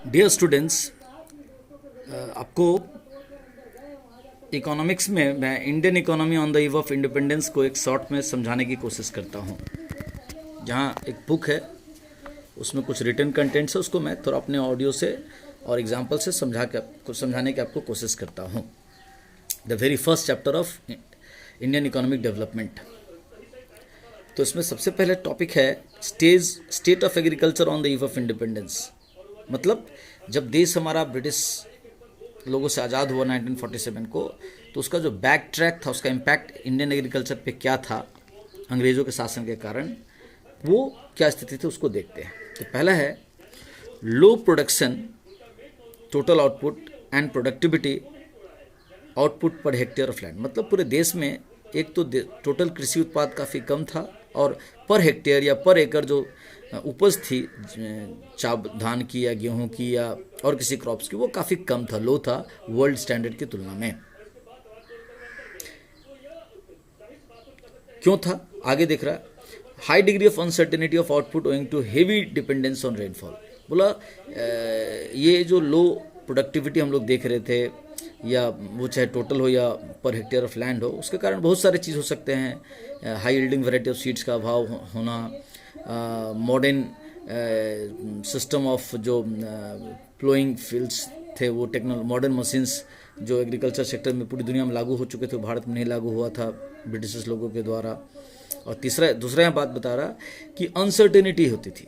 Dear students, आपको economics में मैं Indian economy on the eve of independence को एक शॉर्ट में समझाने की कोशिश करता हूँ। जहाँ एक बुक है, उसमें कुछ रिटन कंटेंट्स है, उसको मैं थोड़ा अपने ऑडियो से और एग्जाम्पल से समझाने की आपको कोशिश करता हूँ। The very first chapter of Indian economic development. तो इसमें सबसे पहले टॉपिक है state of agriculture on the eve of independence. मतलब जब देश हमारा ब्रिटिश लोगों से आज़ाद हुआ 1947 को, तो उसका जो बैक ट्रैक था, उसका इम्पैक्ट इंडियन एग्रीकल्चर पे क्या था अंग्रेज़ों के शासन के कारण, वो क्या स्थिति थी उसको देखते हैं। तो पहला है low production, total output and productivity output per hectare of land. मतलब पूरे देश में एक तो टोटल कृषि उत्पाद काफ़ी कम था, और पर हेक्टेयर या पर एकड़ जो उपज थी धान की या गेहूं की या और किसी क्रॉप्स की, वो काफ़ी कम था, लो था वर्ल्ड स्टैंडर्ड की तुलना में। क्यों था आगे दिख रहा है। High degree of uncertainty of output owing to heavy dependence on rainfall. बोला ये जो लो प्रोडक्टिविटी हम लोग देख रहे थे, या वो चाहे टोटल हो या पर हेक्टेयर ऑफ लैंड हो, उसके कारण बहुत सारे चीज़ हो सकते हैं। High yielding variety of seeds का अभाव होना, मॉडर्न सिस्टम ऑफ जो प्लोइंग फील्ड्स थे, वो मॉडर्न मशीन्स जो एग्रीकल्चर सेक्टर में पूरी दुनिया में लागू हो चुके थे, भारत में नहीं लागू हुआ था ब्रिटिश लोगों के द्वारा। और दूसरा यहाँ बात बता रहा कि अनसर्टेनिटी होती थी,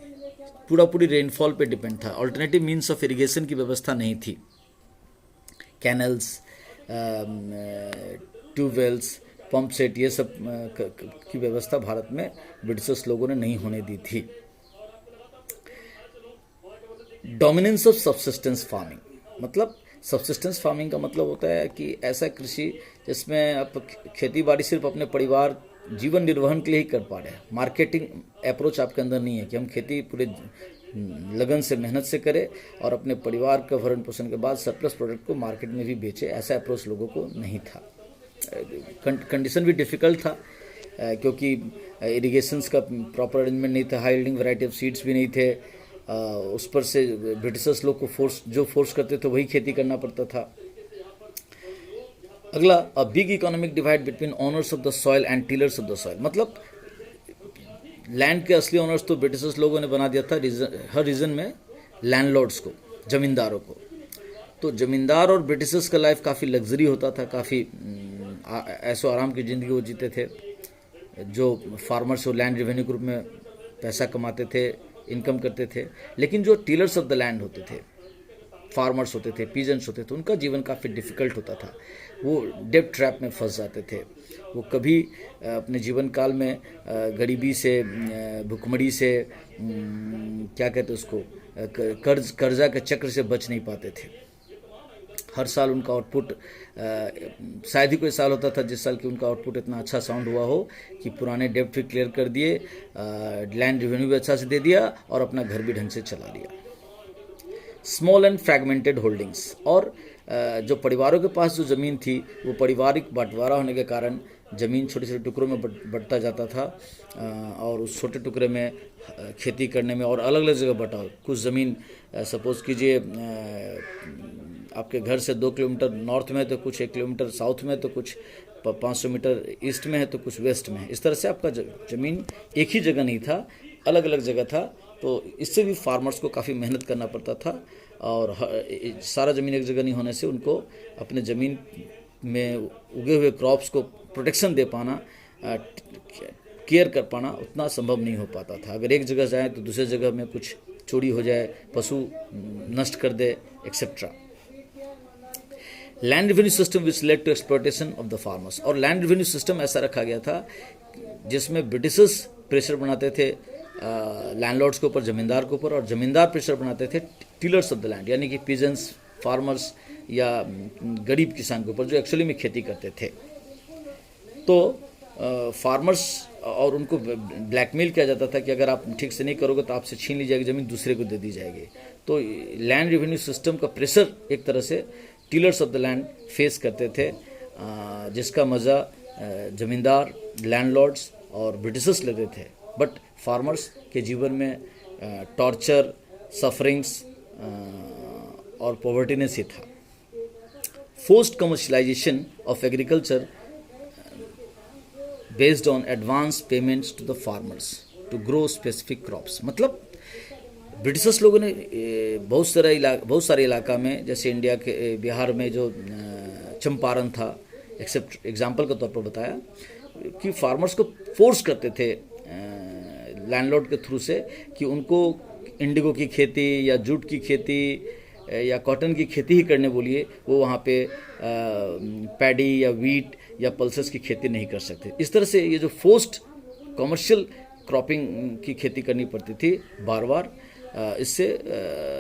पूरी रेनफॉल पे डिपेंड था, अल्टरनेटिव मीन्स ऑफ इरिगेशन की व्यवस्था नहीं थी, कैनल्स, ट्यूबवेल्स, पंप सेट, ये सब की व्यवस्था भारत में ब्रिटिश लोगों ने नहीं होने दी थी। Dominance of subsistence farming. मतलब सब्सिस्टेंस फार्मिंग का मतलब होता है कि ऐसा कृषि जिसमें आप खेती बाड़ी सिर्फ अपने परिवार जीवन निर्वहन के लिए ही कर पा रहे हैं। मार्केटिंग अप्रोच आपके अंदर नहीं है कि हम खेती पूरे लगन से मेहनत से करें और अपने परिवार का भरण पोषण के बाद सरप्लस प्रोडक्ट को मार्केट में भी बेचे, ऐसा अप्रोच लोगों को नहीं था। कंडीशन भी डिफ़िकल्ट था, क्योंकि इरिगेशंस का प्रॉपर अरेंजमेंट नहीं था, high yielding variety of seeds भी नहीं थे, उस पर से ब्रिटिशर्स लोग को फोर्स करते थे वही खेती करना पड़ता था। अगला, a big economic divide between owners of the soil and tillers of the soil. मतलब लैंड के असली ऑनर्स तो ब्रिटिशर्स लोगों ने बना दिया था हर रीजन में लैंडलॉर्ड्स को, जमींदारों को। तो जमींदार और ब्रिटिशर्स का लाइफ काफ़ी लग्जरी होता था, काफ़ी ऐसो आराम की ज़िंदगी वो जीते थे। जो फार्मर्स वो लैंड रेवेन्यू ग्रुप में पैसा कमाते थे, इनकम करते थे। लेकिन जो टीलर्स ऑफ द लैंड होते थे, फार्मर्स होते थे, पीजेंट्स होते थे, उनका जीवन काफ़ी डिफ़िकल्ट होता था। वो डेब्ट ट्रैप में फंस जाते थे। वो कभी अपने जीवन काल में गरीबी से, भुखमरी से, क्या कहते उसको, कर्जा के चक्र से बच नहीं पाते थे। हर साल उनका आउटपुट, शायद ही कोई साल होता था जिस साल की उनका आउटपुट इतना अच्छा साउंड हुआ हो कि पुराने डेब्ट भी क्लियर कर दिए, लैंड रेवेन्यू भी अच्छा से दे दिया और अपना घर भी ढंग से चला लिया। Small and fragmented holdings. और जो परिवारों के पास जो ज़मीन थी, वो पारिवारिक बंटवारा होने के कारण ज़मीन छोटे छोटे टुकड़ों में बंटता जाता था, और उस छोटे टुकड़े में खेती करने में और अलग अलग जगह बंटा। कुछ ज़मीन सपोज़ कीजिए आपके घर से 2 किलोमीटर नॉर्थ में, तो कुछ 1 किलोमीटर साउथ में, तो कुछ 500 मीटर ईस्ट में है, तो कुछ वेस्ट में है। इस तरह से आपका ज़मीन एक ही जगह नहीं था, अलग अलग जगह था। तो इससे भी फार्मर्स को काफ़ी मेहनत करना पड़ता था, और सारा ज़मीन एक जगह नहीं होने से उनको अपने ज़मीन में उगे हुए क्रॉप्स को प्रोटेक्शन दे पाना, केयर कर पाना उतना संभव नहीं हो पाता था। अगर एक जगह जाए तो दूसरे जगह में कुछ चोरी हो जाए, पशु नष्ट कर दे, etcetera. Land revenue system which led to exploitation of the farmers. और लैंड रेवेन्यू सिस्टम ऐसा रखा गया था जिसमें ब्रिटिशर्स प्रेशर बनाते थे लैंडलॉर्ड्स के ऊपर, जमींदार के ऊपर, और जमींदार प्रेशर बनाते थे टीलर्स ऑफ द लैंड, यानी कि पीजेंट्स, फार्मर्स या गरीब किसान के ऊपर जो एक्चुअली में खेती करते थे। तो फार्मर्स और उनको ब्लैकमेल किया जाता था कि अगर आप ठीक से नहीं करोगे तो आपसे छीन ली जाएगी ज़मीन, दूसरे को दे दी जाएगी। तो लैंड रेवेन्यू सिस्टम का प्रेशर एक तरह से टीलर्स ऑफ द लैंड फेस करते थे, जिसका मज़ा ज़मींदार, लैंडलॉर्ड्स और ब्रिटिशर्स लेते थे। बट फार्मर्स के जीवन में टॉर्चर, सफरिंग्स, और पॉवर्टीनेस ही था। Forced commercialisation of agriculture based on advance payments to the farmers to grow specific crops. मतलब ब्रिटिशर्स लोगों ने बहुत सारे इलाका में, जैसे इंडिया के बिहार में जो चंपारण था, एक्सेप्ट एग्जाम्पल के तौर पर बताया कि फार्मर्स को फोर्स करते थे लैंडलॉर्ड के थ्रू से कि उनको इंडिगो की खेती या जूट की खेती या कॉटन की खेती ही करने बोलिए, वो वहाँ पे पैडी या वीट या पल्सेस की खेती नहीं कर सकते। इस तरह से ये जो फोर्स्ड कमर्शियल क्रॉपिंग की खेती करनी पड़ती थी बार बार, इससे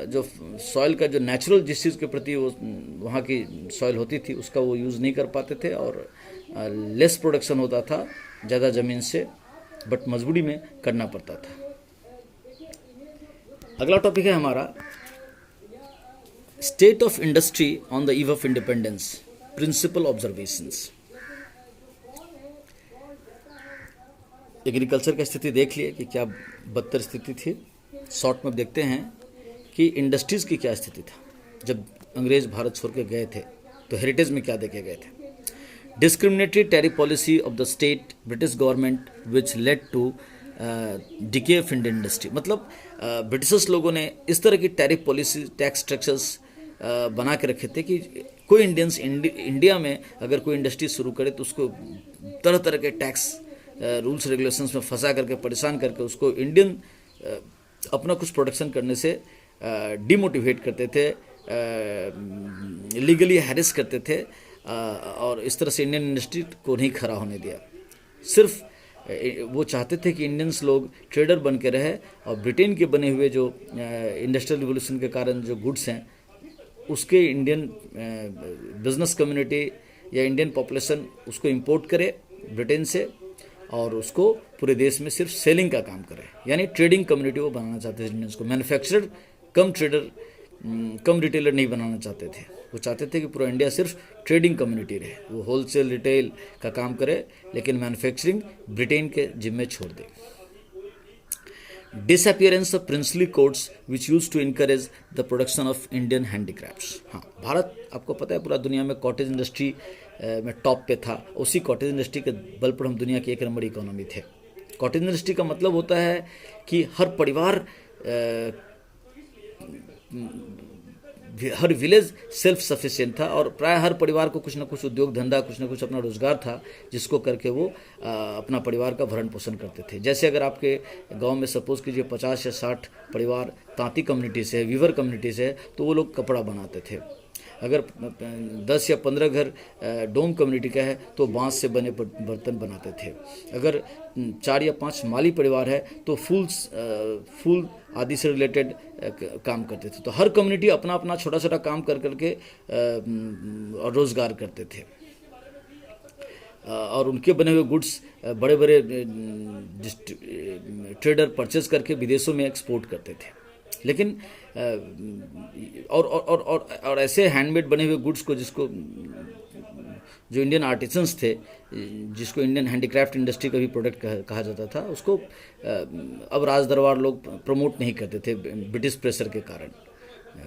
जो सॉइल का जो नेचुरल जिस चीज़ के प्रति वो वहाँ की सॉइल होती थी उसका वो यूज़ नहीं कर पाते थे और लेस प्रोडक्शन होता था ज़्यादा ज़मीन से, बट मजबूरी में करना पड़ता था। अगला टॉपिक है हमारा state of industry on the eve of independence, principal observations. Agriculture की स्थिति देख लिए कि क्या बदतर स्थिति थी। शॉर्ट में देखते हैं कि इंडस्ट्रीज़ की क्या स्थिति था जब अंग्रेज़ भारत छोड़ के गए थे, तो हेरिटेज में क्या देखे गए थे। Discriminatory tariff policy of the state British government which led to decay of Indian industry. मतलब ब्रिटिशर्स लोगों ने इस तरह की टैरिफ पॉलिसी, टैक्स स्ट्रक्चर्स बना के रखे थे कि कोई इंडियंस इंडिया में अगर कोई इंडस्ट्री शुरू करे तो उसको तरह तरह के टैक्स रूल्स रेगुलेशंस में फंसा करके, परेशान करके उसको इंडियन अपना कुछ प्रोडक्शन करने से डिमोटिवेट करते थे, लीगली हैरेस करते थे और इस तरह से इंडियन इंडस्ट्री को नहीं खड़ा होने दिया। सिर्फ वो चाहते थे कि इंडियंस लोग ट्रेडर बन के रहे और ब्रिटेन के बने हुए जो इंडस्ट्रियल रिवोल्यूशन के कारण जो गुड्स हैं उसके इंडियन बिजनेस कम्युनिटी या इंडियन पॉपुलेशन उसको इंपोर्ट करे ब्रिटेन से और उसको पूरे देश में सिर्फ सेलिंग का काम करे, यानी ट्रेडिंग कम्युनिटी वो बनाना चाहते थे इंडियंस को। मैन्युफैक्चरर कम ट्रेडर कम रिटेलर नहीं बनाना चाहते थे, वो चाहते थे कि पूरा इंडिया सिर्फ ट्रेडिंग कम्युनिटी रहे, वो होलसेल रिटेल का काम करे लेकिन मैन्युफैक्चरिंग ब्रिटेन के जिम्मे छोड़ दे। Disappearance of princely courts which used to encourage the production of Indian handicrafts. हाँ, भारत आपको पता है पूरा दुनिया में कॉटेज इंडस्ट्री में टॉप पे था। उसी कॉटेज इंडस्ट्री के बल पर हम दुनिया की एक नंबर इकोनॉमी थे। कॉटेज इंडस्ट्री का मतलब होता है कि हर परिवार, हर विलेज सेल्फ सफिशिएंट था और प्राय हर परिवार को कुछ ना कुछ उद्योग धंधा, कुछ ना कुछ अपना रोजगार था जिसको करके वो अपना परिवार का भरण पोषण करते थे। जैसे अगर आपके गांव में सपोज कीजिए 50 या 60 परिवार तांती कम्युनिटी से, वीवर कम्युनिटी से, तो वो लोग कपड़ा बनाते थे। अगर 10 या 15 घर डोम कम्युनिटी का है तो बांस से बने बर्तन बनाते थे। अगर 4 या 5 माली परिवार है तो फूल आदि से रिलेटेड काम करते थे। तो हर कम्युनिटी अपना अपना छोटा छोटा काम कर करके और रोज़गार करते थे और उनके बने हुए गुड्स बड़े बड़े ट्रेडर परचेज करके विदेशों में एक्सपोर्ट करते थे। लेकिन और ऐसे हैंडमेड बने हुए गुड्स को जिसको जो इंडियन आर्टिसंस थे, जिसको इंडियन हैंडीक्राफ्ट इंडस्ट्री का भी प्रोडक्ट कहा जाता था, उसको अब राज दरबार लोग प्रमोट नहीं करते थे ब्रिटिश प्रेशर के कारण।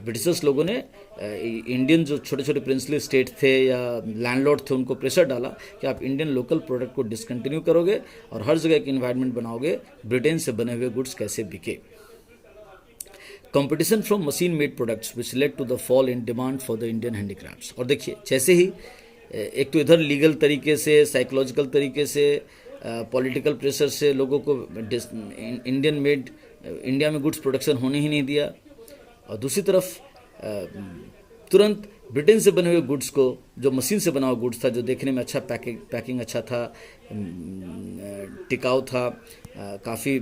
ब्रिटिशर्स लोगों ने इंडियन जो छोटे छोटे प्रिंसली स्टेट थे या लैंडलॉर्ड थे उनको प्रेशर डाला कि आप इंडियन लोकल प्रोडक्ट को डिसकंटिन्यू करोगे और हर जगह की इन्वायरमेंट बनाओगे, ब्रिटेन से बने हुए गुड्स कैसे बिके। Competition from machine made products which led to the fall in demand for the Indian handicrafts. और देखिए, जैसे ही एक तो इधर लीगल तरीके से, साइकोलॉजिकल तरीके से, पॉलिटिकल प्रेशर से लोगों को इंडियन मेड, इंडिया में गुड्स प्रोडक्शन होने ही नहीं दिया, और दूसरी तरफ तुरंत ब्रिटेन से बने हुए गुड्स को, जो मशीन से बना हुआ गुड्स था, जो देखने में अच्छा पैकिंग अच्छा था, टिकाऊ था, काफ़ी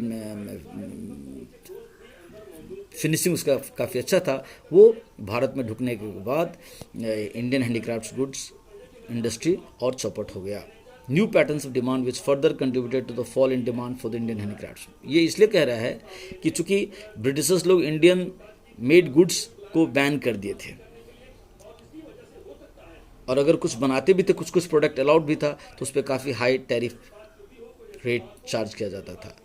फिनिशिंग उसका काफ़ी अच्छा था, वो भारत में ढुकने के बाद इंडियन हैंडीक्राफ्ट्स गुड्स इंडस्ट्री और चौपट हो गया। New patterns of demand which further contributed to the fall in demand for the Indian handicrafts. ये इसलिए कह रहा है कि चूंकि ब्रिटिशर्स लोग इंडियन मेड गुड्स को बैन कर दिए थे और अगर कुछ बनाते भी थे, कुछ कुछ प्रोडक्ट अलाउड भी था, तो उस पर काफ़ी हाई टैरिफ रेट चार्ज किया जाता था।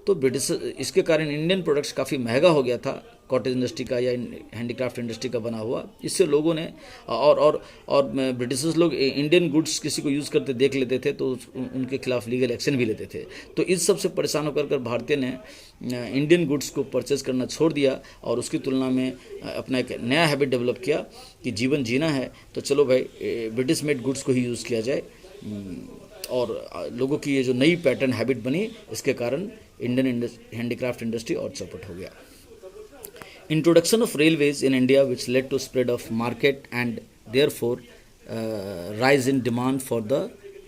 तो ब्रिटिश, इसके कारण इंडियन प्रोडक्ट्स काफ़ी महंगा हो गया था कॉटेज इंडस्ट्री का या हैंडीक्राफ्ट इंडस्ट्री का बना हुआ। इससे लोगों ने और ब्रिटिशर्स लोग इंडियन गुड्स किसी को यूज़ करते देख लेते थे तो उनके खिलाफ लीगल एक्शन भी लेते थे। तो इस सब से परेशान होकर भारतीय ने इंडियन गुड्स को परचेज करना छोड़ दिया और उसकी तुलना में अपना एक नया हैबिट डेवलप किया कि जीवन जीना है तो चलो भाई ब्रिटिश मेड गुड्स को ही यूज़ किया जाए। और लोगों की ये जो नई पैटर्न हैबिट बनी, इसके कारण इंडियन हैंडीक्राफ्ट इंडस्ट्री और चौपट हो गया। Introduction of railways in India which led to spread of market and therefore rise in demand for the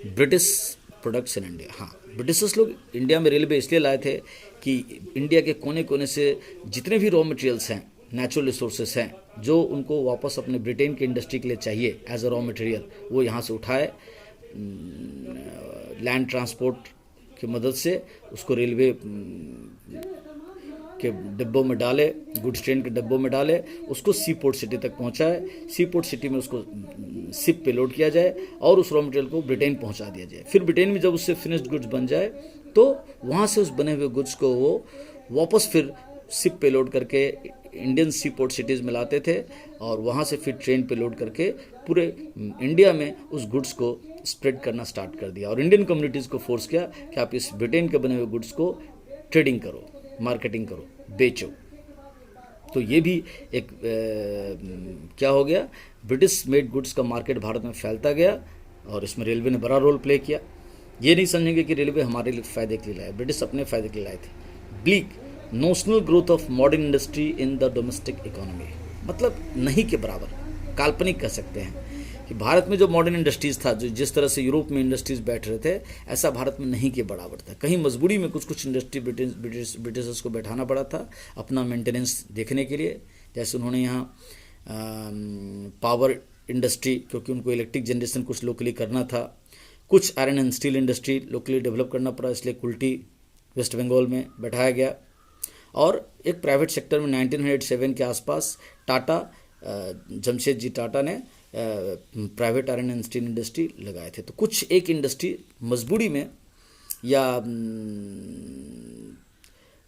British products in India. हाँ, ब्रिटिशर्स लोग इंडिया में रेलवे इसलिए लाए थे कि इंडिया के कोने कोने से जितने भी रॉ मटेरियल्स हैं, नेचुरल रिसोर्सेस हैं, जो उनको वापस अपने ब्रिटेन की इंडस्ट्री के लिए चाहिए एज अ रॉ मटेरियल, वो यहाँ से उठाए, लैंड ट्रांसपोर्ट की मदद से उसको रेलवे के डिब्बों में डाले, गुड्स ट्रेन के डिब्बों में डाले, उसको सी पोर्ट सिटी तक पहुंचाए, सी पोर्ट सिटी में उसको शिप पे लोड किया जाए और उस रॉ मटेरियल को ब्रिटेन पहुंचा दिया जाए। फिर ब्रिटेन में जब उससे फिनिश्ड गुड्स बन जाए तो वहाँ से उस बने हुए गुड्स को वो वापस फिर शिप पे लोड करके इंडियन सी पोर्ट सिटीज़ में लाते थे और वहाँ से फिर ट्रेन पे लोड करके पूरे इंडिया में उस गुड्स को स्प्रेड करना स्टार्ट कर दिया और इंडियन कम्युनिटीज़ को फोर्स किया कि आप इस ब्रिटेन के बने हुए गुड्स को ट्रेडिंग करो, मार्केटिंग करो, बेचो। तो ये भी एक क्या हो गया, ब्रिटिश मेड गुड्स का मार्केट भारत में फैलता गया और इसमें रेलवे ने बड़ा रोल प्ले किया। ये नहीं समझेंगे कि रेलवे हमारे लिए फ़ायदे के लिए लाए, ब्रिटिश अपने फ़ायदे के लिए लाए थे। Bleak notional growth of modern industry in the domestic economy, मतलब नहीं के बराबर, काल्पनिक कह सकते हैं कि भारत में जो मॉडर्न इंडस्ट्रीज़ था, जो जिस तरह से यूरोप में इंडस्ट्रीज़ बैठ रहे थे, ऐसा भारत में नहीं के बराबर था। कहीं मजबूरी में कुछ इंडस्ट्री ब्रिटिशर्स को बैठाना पड़ा था अपना मेंटेनेंस देखने के लिए। जैसे उन्होंने यहाँ पावर इंडस्ट्री, क्योंकि उनको इलेक्ट्रिक जनरेशन कुछ लोकली करना था, कुछ iron and steel industry locally develop करना पड़ा, इसलिए कुल्टी वेस्ट बंगाल में बैठाया गया। और एक प्राइवेट सेक्टर में 1907 के आसपास टाटा, जमशेद जी टाटा ने private iron and steel industry लगाए थे। तो कुछ एक इंडस्ट्री मजबूरी में या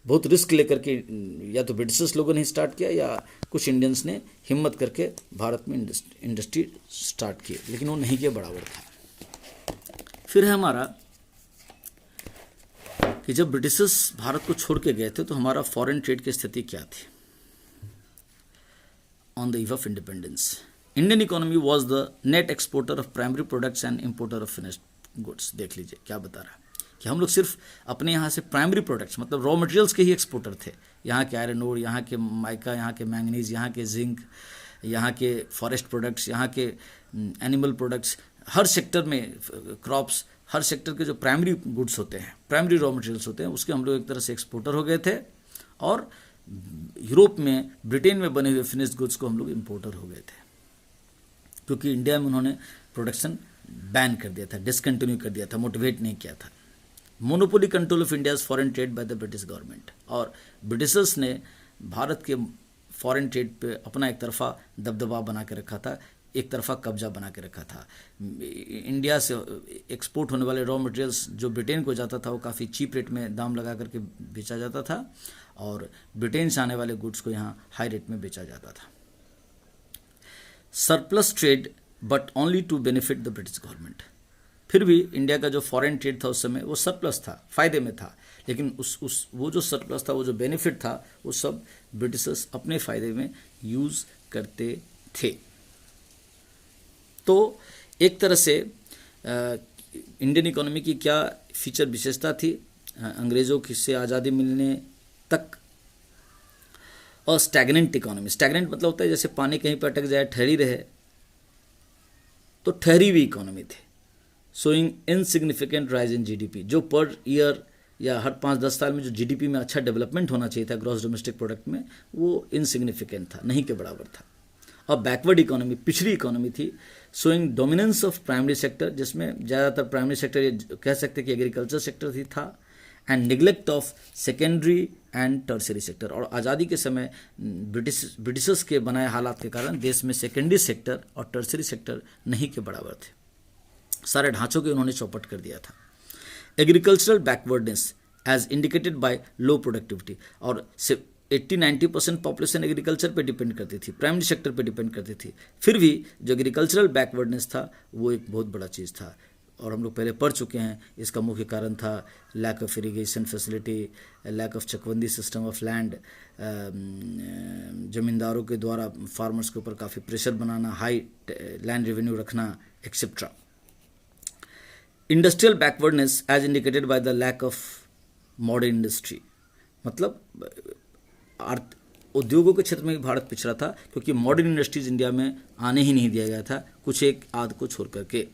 बहुत रिस्क लेकर के या तो ब्रिटिशर्स लोगों ने स्टार्ट किया या कुछ इंडियंस ने हिम्मत करके भारत में इंडस्ट्री स्टार्ट की, लेकिन वो नहीं के बराबर था। फिर है हमारा कि जब ब्रिटिशर्स भारत को छोड़ के गए थे तो हमारा फॉरेन ट्रेड की स्थिति क्या थी। On the eve of independence, Indian economy was the net exporter of primary products and importer of finished goods. देख लीजिए क्या बता रहा है कि हम लोग सिर्फ अपने यहाँ से प्राइमरी प्रोडक्ट्स, मतलब रॉ मटेरियल्स के ही एक्सपोर्टर थे। यहाँ के आयरन ओर, यहाँ के माइका, यहाँ के मैंगनीज, यहाँ के जिंक, यहाँ के फॉरेस्ट प्रोडक्ट्स, यहाँ के एनिमल प्रोडक्ट्स, हर सेक्टर में क्रॉप्स, हर सेक्टर के जो प्राइमरी गुड्स होते हैं, प्राइमरी रॉ मटेरियल्स होते हैं, उसके हम लोग एक तरह से एक्सपोर्टर हो गए थे। और यूरोप में, ब्रिटेन में बने हुए फिनिश्ड गुड्स को हम लोग इम्पोर्टर हो गए थे, क्योंकि इंडिया में उन्होंने प्रोडक्शन बैन कर दिया था, डिसकंटिन्यू कर दिया था, मोटिवेट नहीं किया था। Monopoly control of India's foreign trade by the British government, और ब्रिटिशर्स ने भारत के फॉरेन ट्रेड पे अपना एक तरफा दबदबा बना के रखा था, एक तरफा कब्जा बना के रखा था। इंडिया से एक्सपोर्ट होने वाले रॉ मटेरियल्स जो ब्रिटेन को जाता था वो काफ़ी चीप रेट में दाम लगा करके बेचा जाता था और ब्रिटेन से आने वाले गुड्स को यहाँ हाई रेट में बेचा जाता था। Surplus trade but only to benefit the British government. फिर भी इंडिया का जो फॉरेन ट्रेड था उस समय वो सरप्लस था, फ़ायदे में था, लेकिन वो जो सरप्लस था, वो जो बेनिफिट था, वो सब ब्रिटिशर्स अपने फ़ायदे में यूज़ करते थे। तो एक तरह से इंडियन इकोनॉमी की क्या फीचर विशेषता थी अंग्रेज़ों से आज़ादी मिलने तक। और स्टैग्नेंट इकोनॉमी, स्टैग्नेंट मतलब होता है जैसे पानी कहीं पर अटक जाए, ठहरी रहे, तो ठहरी हुई इकोनॉमी थी। Showing insignificant rise in GDP, जो पर ईयर या हर 5-10 साल में जो जीडीपी में अच्छा डेवलपमेंट होना चाहिए था ग्रॉस डोमेस्टिक प्रोडक्ट में, वो इनसिग्निफिकेंट था, नहीं के बराबर था। और बैकवर्ड इकोनॉमी, पिछड़ी इकोनॉमी थी। Showing dominance of primary sector, जिसमें ज़्यादातर प्राइमरी सेक्टर, ये कह सकते हैं कि एग्रीकल्चर सेक्टर ही था, and neglect of secondary and tertiary sector. और आज़ादी के समय ब्रिटिशर्स के बनाए हालात के कारण देश में सेकेंडरी सेक्टर और टर्सरी सेक्टर नहीं के बराबर थे, सारे ढांचों के उन्होंने चौपट कर दिया था। Agricultural backwardness as indicated by low productivity, और 80-90% पॉपुलेशन एग्रीकल्चर पे डिपेंड करती थी, प्राइमरी सेक्टर पे डिपेंड करती थी। फिर भी जो एग्रीकल्चरल बैकवर्डनेस था वो एक बहुत बड़ा चीज़ था, और हम लोग पहले पढ़ चुके हैं। इसका मुख्य कारण था lack of irrigation facility, lack of चकबंदी सिस्टम ऑफ लैंड, ज़मींदारों के द्वारा फार्मर्स के ऊपर काफ़ी प्रेशर बनाना, हाई लैंड रेवेन्यू रखना, etcetera. Industrial backwardness as indicated by the lack of modern industry, मतलब उद्योगों के क्षेत्र में भी भारत पिछड़ा था, क्योंकि मॉडर्न इंडस्ट्रीज इंडिया में आने ही नहीं दिया गया था, कुछ एक आध को छोड़ करके।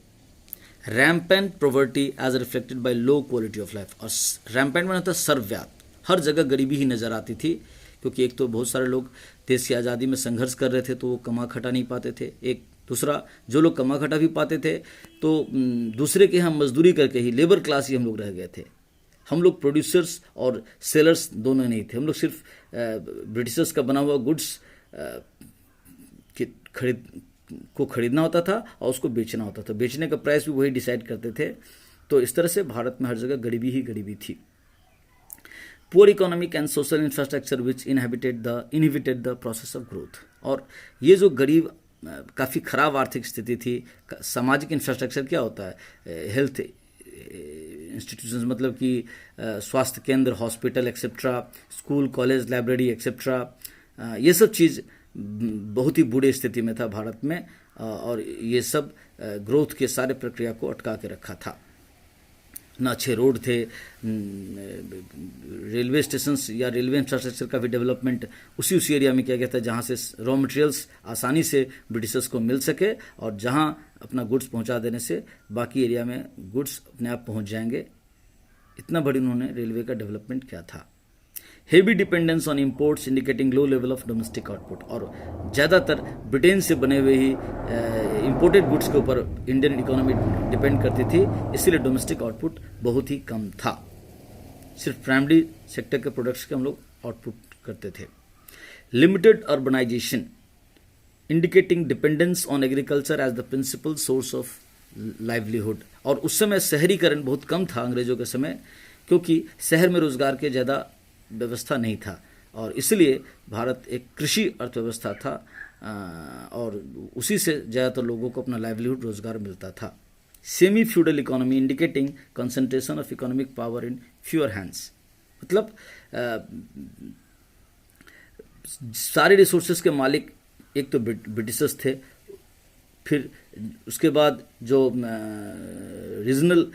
Rampant poverty as reflected by low quality of life, और रैम्पेंट में होता सर्वव्याप्त, हर जगह गरीबी ही नज़र आती थी, क्योंकि एक तो बहुत सारे लोग देश की आज़ादी में संघर्ष कर रहे थे तो वो कमा खटा नहीं पाते थे, एक दूसरा जो लोग कमा खटा भी पाते थे तो दूसरे के यहाँ मजदूरी करके ही लेबर क्लास ही हम लोग रह गए थे। हम लोग प्रोड्यूसर्स और सेलर्स दोनों नहीं थे, हम लोग सिर्फ ब्रिटिशर्स का बना हुआ गुड्स खरीदना होता था और उसको बेचना होता था, बेचने का प्राइस भी वही डिसाइड करते थे। तो इस तरह से भारत में हर जगह गरीबी ही गरीबी थी। Poor economic and social infrastructure which inhibited the process of growth, और ये जो गरीब काफ़ी ख़राब आर्थिक स्थिति थी। सामाजिक इंफ्रास्ट्रक्चर क्या होता है? हेल्थ इंस्टीट्यूशंस, मतलब कि स्वास्थ्य केंद्र, hospital etcetera, school, college, library etcetera, ये सब चीज़ बहुत ही बुरी स्थिति में था भारत में, और ये सब ग्रोथ के सारे प्रक्रिया को अटका के रखा था। ना अच्छे रोड थे, रेलवे स्टेशंस या रेलवे इंफ्रास्ट्रक्चर का भी डेवलपमेंट उसी एरिया में किया गया था जहाँ से रॉ मटेरियल्स आसानी से ब्रिटिशर्स को मिल सके, और जहाँ अपना गुड्स पहुँचा देने से बाकी एरिया में गुड्स अपने आप पहुँच जाएंगे। इतना बड़ी उन्होंने रेलवे का डेवलपमेंट किया था। Heavy dependence on imports indicating low level of domestic output, और ज़्यादातर ब्रिटेन से बने हुए ही इंपोर्टेड गुड्स के ऊपर इंडियन इकोनॉमी डिपेंड करती थी, इसीलिए डोमेस्टिक आउटपुट बहुत ही कम था। सिर्फ प्राइमरी सेक्टर के प्रोडक्ट्स के हम लोग आउटपुट करते थे। Limited urbanisation indicating dependence on agriculture as the principal source of livelihood, और उस समय शहरीकरण बहुत कम था अंग्रेजों के समय, क्योंकि शहर में रोजगार के ज़्यादा व्यवस्था नहीं था, और इसलिए भारत एक कृषि अर्थव्यवस्था था, और उसी से ज़्यादातर लोगों को अपना लाइवलीहुड रोजगार मिलता था। Semi feudal economy indicating concentration of economic power in fewer hands, मतलब सारे रिसोर्सेज के मालिक एक तो ब्रिटिशर्स थे, फिर उसके बाद जो रीजनल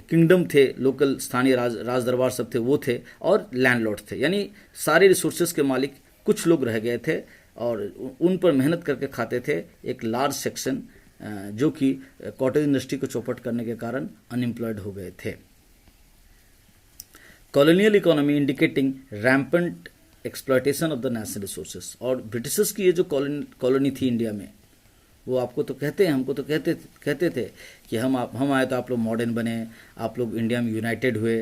किंगडम थे, लोकल स्थानीय राज दरबार सब थे वो थे, और लैंडलॉर्ड थे, यानी सारे रिसोर्सेज के मालिक कुछ लोग रह गए थे और उन पर मेहनत करके खाते थे। एक लार्ज सेक्शन जो कि कॉटेज इंडस्ट्री को चौपट करने के कारण अनएम्प्लॉयड हो गए थे। Colonial economy indicating rampant exploitation of the national resources, और ब्रिटिशर्स की ये जो कॉलोनी थी इंडिया में, वो आपको तो कहते हैं, हमको तो कहते थे कि हम आए तो आप लोग मॉडर्न बने, आप लोग इंडिया में यूनाइटेड हुए,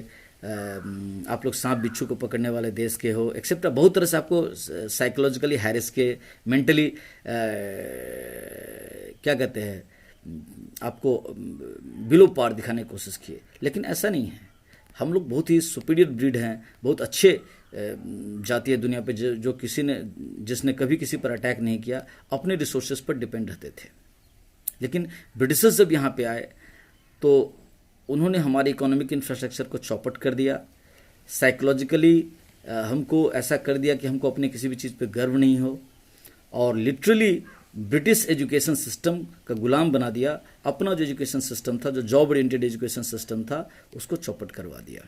आप लोग सांप बिच्छू को पकड़ने वाले देश के हो, एक्सेप्ट बहुत तरह से आपको साइकोलॉजिकली हैरेस के, मेंटली क्या कहते हैं, आपको बिलो पार दिखाने की कोशिश किए। लेकिन ऐसा नहीं है, हम लोग बहुत ही सुपीरियर ब्रीड हैं, बहुत अच्छे जाति है दुनिया पे, जो जिसने कभी किसी पर अटैक नहीं किया, अपने रिसोर्सेज पर डिपेंड रहते थे। लेकिन ब्रिटिशर्स जब यहाँ पे आए तो उन्होंने हमारे इकोनॉमिक इंफ्रास्ट्रक्चर को चौपट कर दिया, साइकोलॉजिकली हमको ऐसा कर दिया कि हमको अपने किसी भी चीज़ पे गर्व नहीं हो, और लिटरली ब्रिटिश एजुकेशन सिस्टम का गुलाम बना दिया। अपना जो एजुकेशन सिस्टम था, जो जॉब ओरिएंटेड एजुकेशन सिस्टम था, उसको चौपट करवा दिया।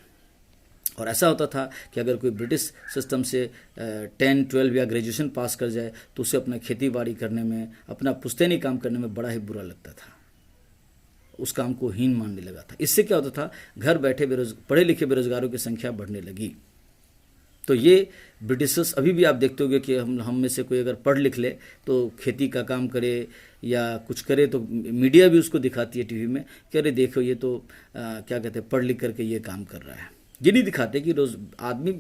और ऐसा होता था कि अगर कोई ब्रिटिश सिस्टम से 10, 12 या ग्रेजुएशन पास कर जाए तो उसे अपना खेती बाड़ी करने में, अपना पुश्तैनी काम करने में बड़ा ही बुरा लगता था, उस काम को हीन मानने लगा था। इससे क्या होता था, घर बैठे पढ़े लिखे बेरोजगारों की संख्या बढ़ने लगी। तो ये ब्रिटिशर्स अभी भी आप देखते होंगे कि हम में से कोई अगर पढ़ लिख ले तो खेती का काम करे या कुछ करे तो मीडिया भी उसको दिखाती है टीवी में कि अरे देखो ये तो क्या कहते हैं, पढ़ लिख करके ये काम कर रहा है। ये नहीं दिखाते कि रोज आदमी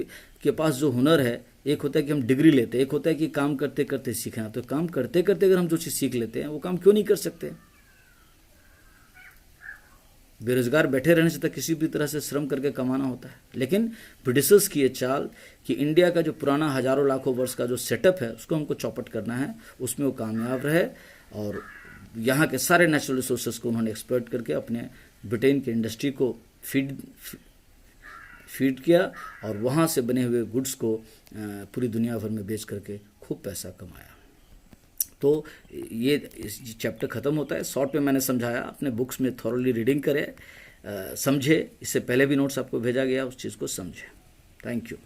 के पास जो हुनर है, एक होता है कि हम डिग्री लेते हैं, एक होता है कि काम करते करते सीखना। तो काम करते करते अगर हम जो चीज़ सीख लेते हैं वो काम क्यों नहीं कर सकते। बेरोजगार बैठे रहने से तो किसी भी तरह से श्रम करके कमाना होता है। लेकिन ब्रिटिशर्स की ये चाल कि इंडिया का जो पुराना हजारों लाखों वर्ष का जो सेटअप है उसको हमको चौपट करना है, उसमें वो कामयाब रहे और यहाँ के सारे नेचुरल रिसोर्सेज को उन्होंने एक्सप्लॉइट करके अपने ब्रिटेन की इंडस्ट्री को फीड किया और वहाँ से बने हुए गुड्स को पूरी दुनिया भर में बेच करके खूब पैसा कमाया। तो ये चैप्टर ख़त्म होता है। शॉर्ट में मैंने समझाया, अपने बुक्स में थॉरली रीडिंग करें, समझे। इससे पहले भी नोट्स आपको भेजा गया, उस चीज़ को समझे। Thank you.